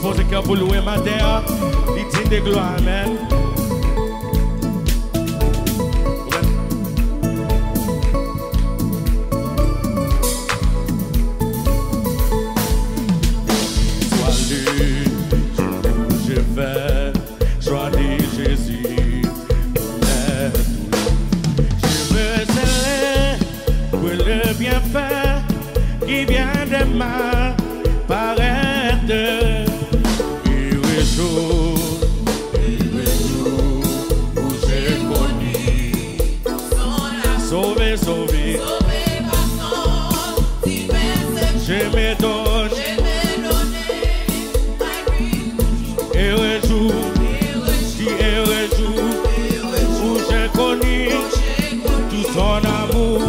disposer cœur pour louer ma terre. Il dit de gloire, amen. Joie de Jésus, je veux célébrer le bienfait qui vient de ma paraître. Et jour où j'ai connu, sauvé, sauvé, je me donne. Et rejour, où j'ai connu tout son amour.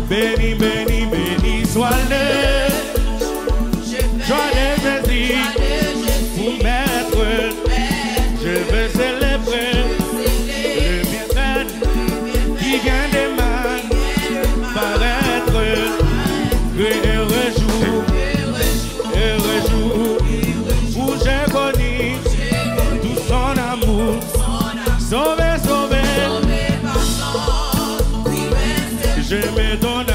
Béni, béni, béni soit le joie de Jésus pour maître. Je veux célébrer le bienfait qui vient de ma paraître. Et rejour, où j'ai connu tout son amour. Sauvé, sauvé, je me donne,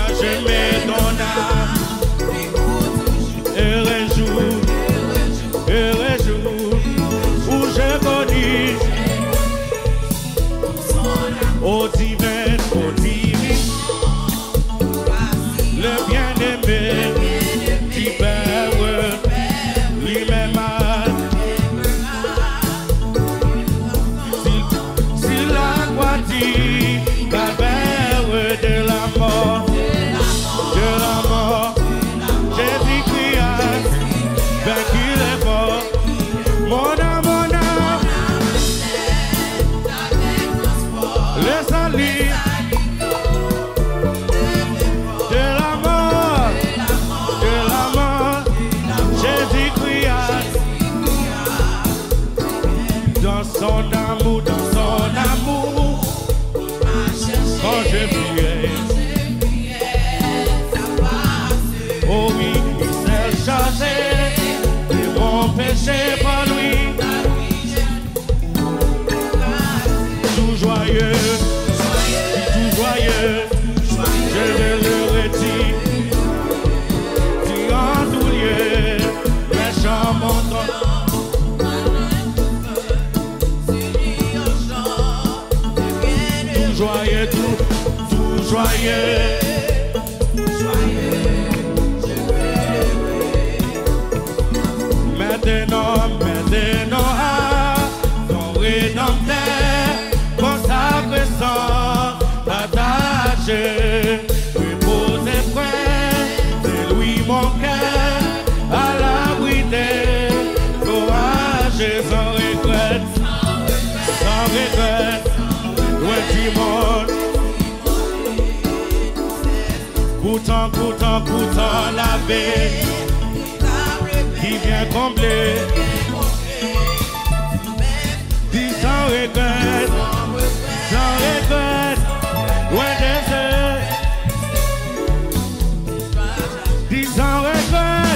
et réjour, où je connais, au divin, le bien-aimé, qui perd lui-même. De la mort, Jésus-Christ a vaincu les morts. Mon âme, le salut de la mort, Jésus-Christ a dans son amour, quand je priais, oh oui, il s'est chargé de mon péché par lui. Tout joyeux, je vais le retirer. Tu en tout lieu, mes chants m'entendent. Tout joyeux, maintenant, à ton rédempteur, consacre sans attaché, reposer près de lui mon cœur, à l'abri des orages, sans regret, loin du monde. Pourtant la paix qui vient combler. Dis sans regret, loin des eux. Dis sans regret,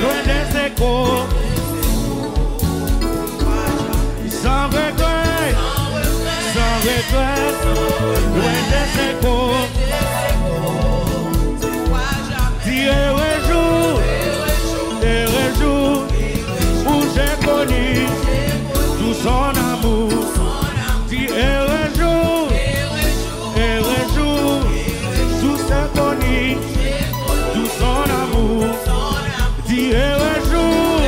loin des échos. Sans regret, loin des échos. Dis et rejour, où j'ai connu tout son amour. Dis et rejour, tout c'est connu tout son amour. Dis et rejour,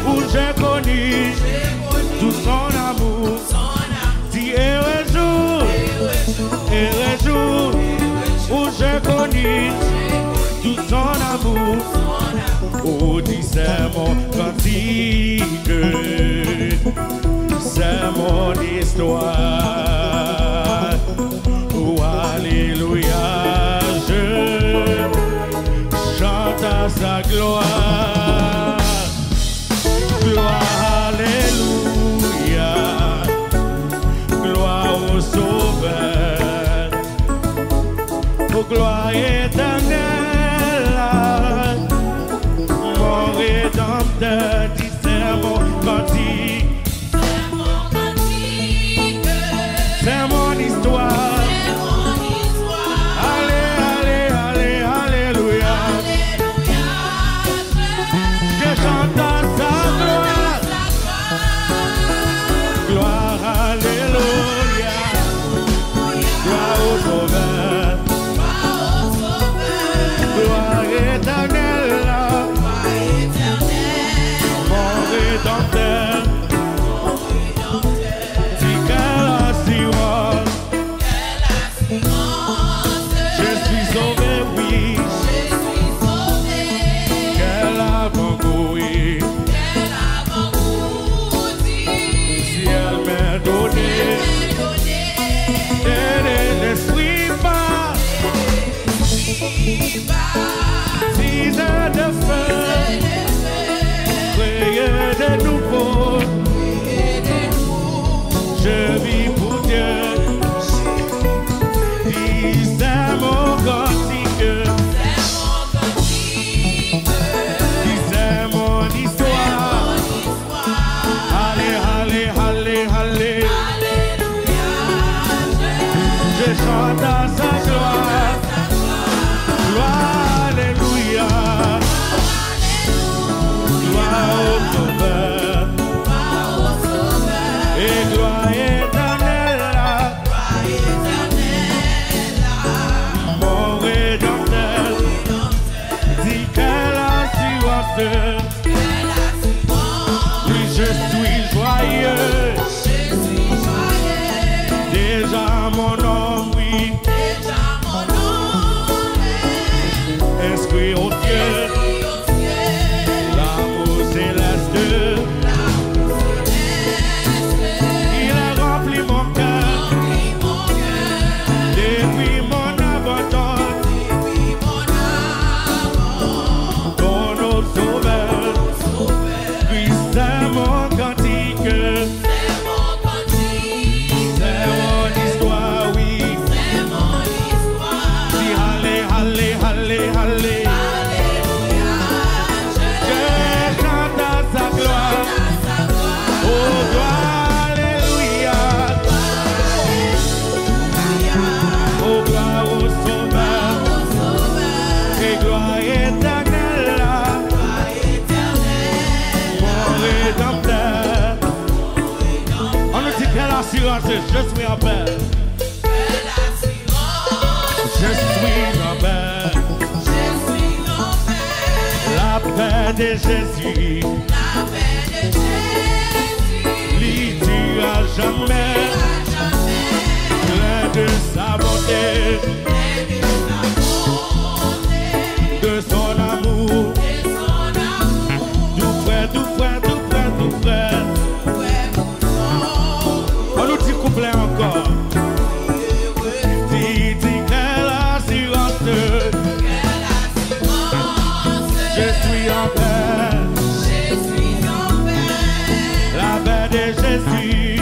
où j'ai connu tout son amour. Dis et rejour, où j'ai connu tout son amour. Oh, dis c'est mon cantique, c'est mon histoire. Oh, alléluia, je chante à sa gloire. Gloire, alléluia, gloire au Sauveur, oh gloire éternelle Oui, je suis joyeux. Déjà mon nom, oui. Inscrit au ciel. L'amour céleste. Il a rempli mon cœur. Depuis mon abandon. Ton eau sauveur. Lui c'est mon cantique. C'est mon histoire, oui. Dis allez, allez, allez, allez. Je chante à sa gloire. Oh, gloire, alléluia. Oh, gloire au sauveur. Et gloire éternelle. Mon rédempteur. On nous dit quelle assurance, je suis en paix. Je suis en paix. La paix de Jésus. Lui tu as jamais. Plein de sa bonté. De son amour. Tout frère, tout frère, tout frère, tout frère. On nous dit couplet encore. Dis quelle assurance. Je suis en paix. La paix de Jésus.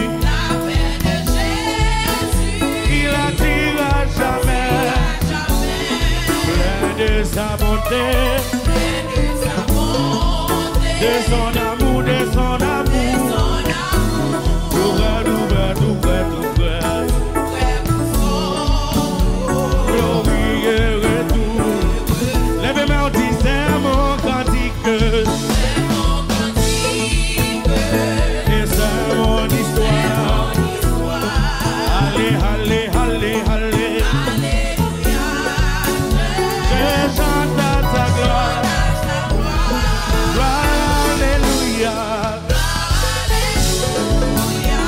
Il attira jamais. Plein de sa bonté. De son amour, de son amour. Tout vrai, tout vrai, tout vrai, tout vrai. Glorie et retour. Lève-moi, on dit c'est mon cantique. Et c'est mon histoire. Allez, allez, allez, allez. Je chante à ta gloire. Gloire, alléluia.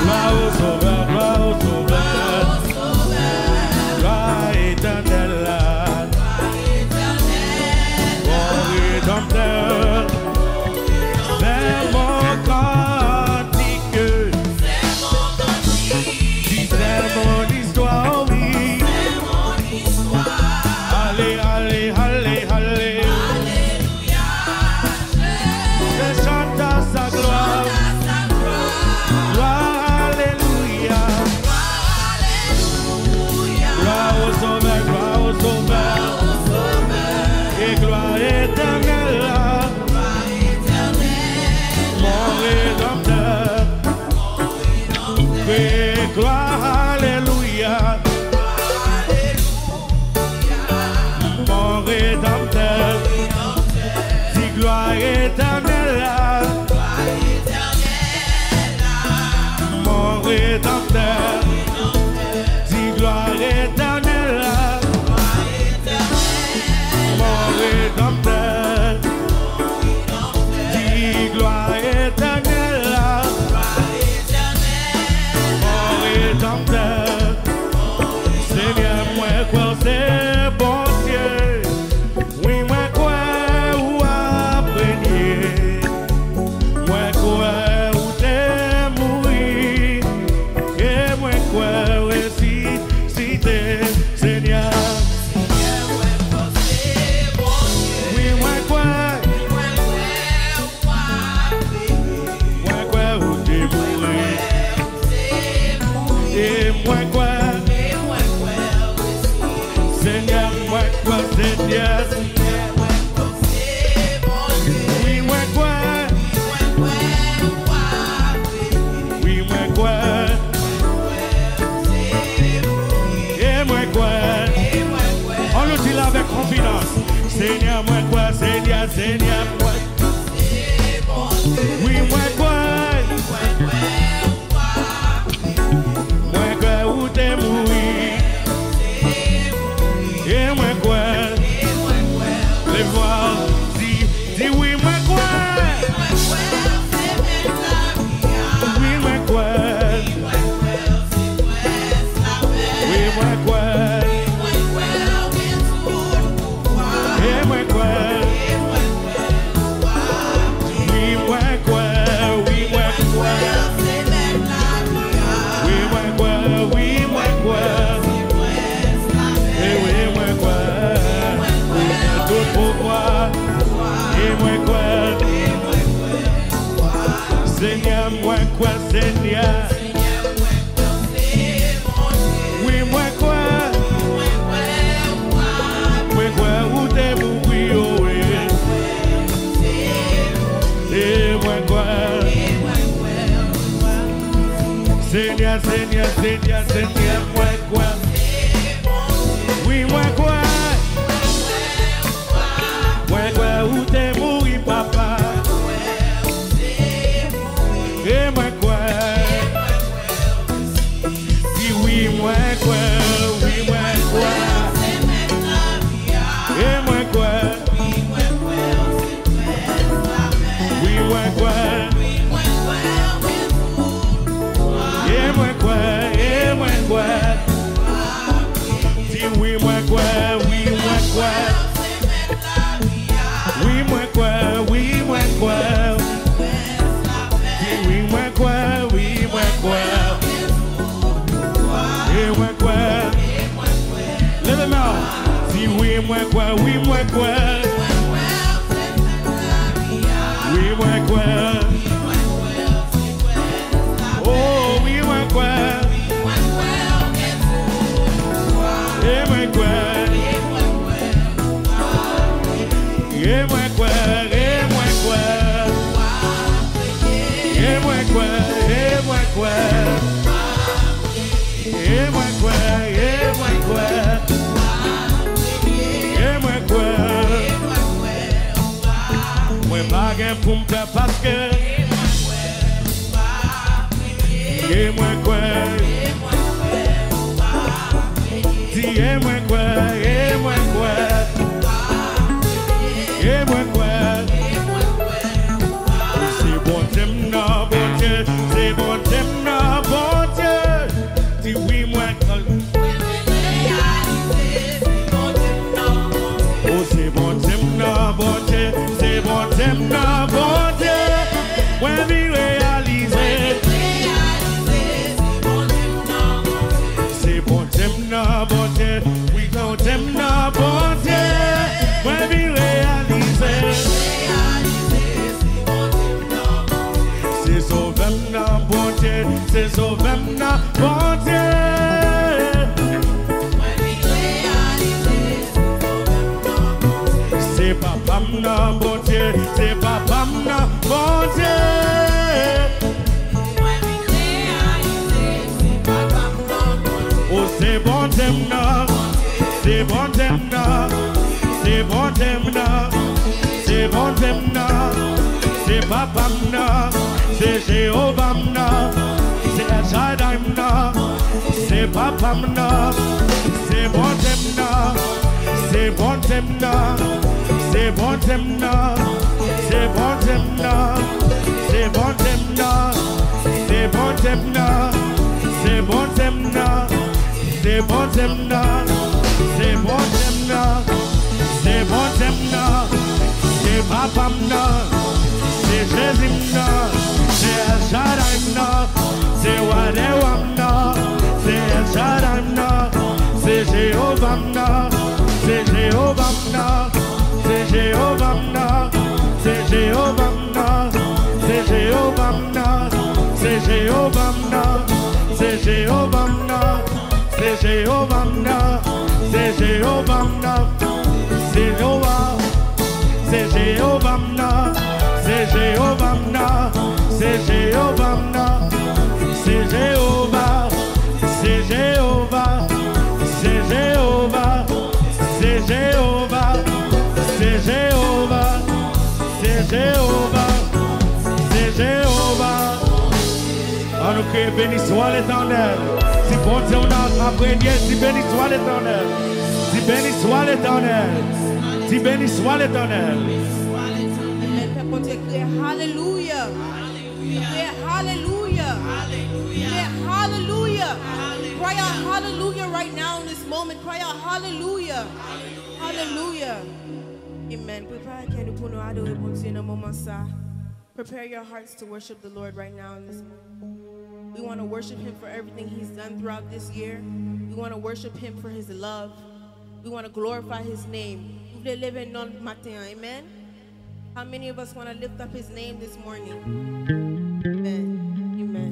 Gloire au sauveur, gloire au sauveur. Gloire éternelle. Mon rédempteur. C'est mon cantique. Dis c'est mon histoire, oui. Allez, allez, allez, allez. Je chante à sa gloire. Gloire, alléluia. Gloire au sauveur, gloire au sauveur. Et gloire éternelle. Mon rédempteur. Et gloire, alléluia. Mon rédempteur. Dis gloire éternelle. Mon rédempteur. Dis gloire éternelle. Mon rédempteur. Dis gloire éternelle. Mon rédempteur. Seigneur, moi quoi c'est bon Dieu. Oui, moi quoi ou apprenez. Moi quoi ou t'es mourir. Et moi quoi ressuscité. Seigneur. Oui, moi quoi. Moi quoi ou t'es mourir. Et moi quoi. Seigneur, moi quoi c'est Dieu. Oui, moi quoi. Oui, moi quoi. Et moi quoi. On le dit là avec confidence. Seigneur, moi quoi, Seigneur, Seigneur, moi. Oui, moi quoi. Moi quoi ou t'es mourir. Et moi quoi. Les voir, dis oui, moi quoi. quoi, Seigneur. Oui, moi quoi. Moi quoi, où t'es mouru, oh oui. Et moi quoi. Seigneur, Seigneur, Seigneur, Seigneur, moi quoi. Oui, moi quoi. Moi quoi, où t'es mouru, papa. Et moi quoi. Dis oui, moi quoi. Oui, moi quoi. Et moi quoi. Oui, moi quoi. Et moi quoi. Et moi quoi. Dis oui, moi quoi. Oui, moi quoi. Oui, moi quoi. Oui, moi quoi. Dis oui, moi quoi. Oui, moi quoi. Et moi quoi. Lève moi. Dis oui, moi quoi. Oui, moi quoi. Oui, moi quoi. Oh, oui, moi quoi. Et moi quoi. Et moi quoi. Et moi quoi. Et moi quoi. Et moi quoi. Et moi quoi. Et moi quoi. Et moi quoi. Moi pas gain pour me faire parce que. Et moi quoi. Dis et moi quoi. Et moi quoi. Et moi quoi. C'est bon t'aimes non bon Dieu. C'est bon t'aimes non bon Dieu. Dis oui moi quoi. Oh c'est bon t'aimes non bon Dieu. C'est bon t'aimes non bon Dieu. Ouais vie réalisée. C'est bon t'aimes non bon Dieu. Oui non t'aimes non bon Dieu. Ouais vie réalisée. C'est sauvem non bon Dieu. C'est sauvem non bon Dieu. C'est papa non bon Dieu. C'est papa non bon Dieu. Oh c'est bon t'aimes non. C'est bon t'aimes non. C'est bon t'aimes non. C'est bon t'aimes non. C'est papa non. C'est Jéhovah non. C'est El Shaddai non. C'est papa non. C'est bon t'aimes non. C'est bon t'aimes non. C'est bon t'aimes non. C'est bon t'aimes non. C'est bon t'aimes non. C'est bon t'aimes non. C'est bon t'aimes non. C'est bon t'aimes non. C'est bon t'aimes non. C'est bon t'aimes non. C'est papa non. C'est Jésus non. C'est El Shaddai non. C'est Wadewam non. C'est El Shaddai non. C'est Jéhovah non. C'est Jéhovah non. C'est Jéhovah non. C'est Jéhovah non. C'est Jéhovah non. C'est Jéhovah non. C'est Jéhovah non. C'est Jéhovah non. C'est Jéhovah non. C'est Jéhovah. C'est Jéhovah non. C'est Jéhovah non. C'est Jéhovah non. C'est Jéhovah. C'est Jéhovah. C'est Jéhovah. C'est Jéhovah. C'est Jéhovah. C'est Jéhovah. C'est Jéhovah. On nous crie, béni soit l'Éternel. Si bon Dieu on a après si béni soit l'Éternel. Si béni soit l'Éternel. Si béni soit l'Éternel. Peuple Dieu crie Hallelujah. Crie Hallelujah. Crie Hallelujah. Cry out hallelujah right now in this moment. Cry out hallelujah. Hallelujah. Amen. Prepare your hearts to worship the Lord right now in this moment. We want to worship him for everything he's done throughout this year. We want to worship him for his love. We want to glorify his name. Amen. How many of us want to lift up his name this morning? Amen. Amen.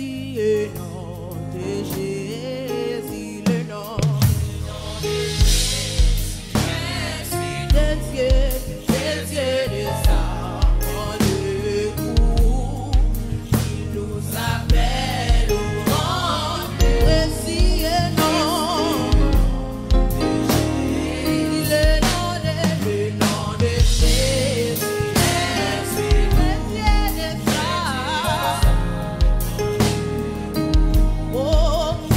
Jésus, le nom de Jésus, le nom de Dieu, de sa le coup, il nous appelle au rang. Jésus, le nom de Jésus, le nom de Jésus, de sa. Oh,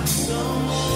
Don't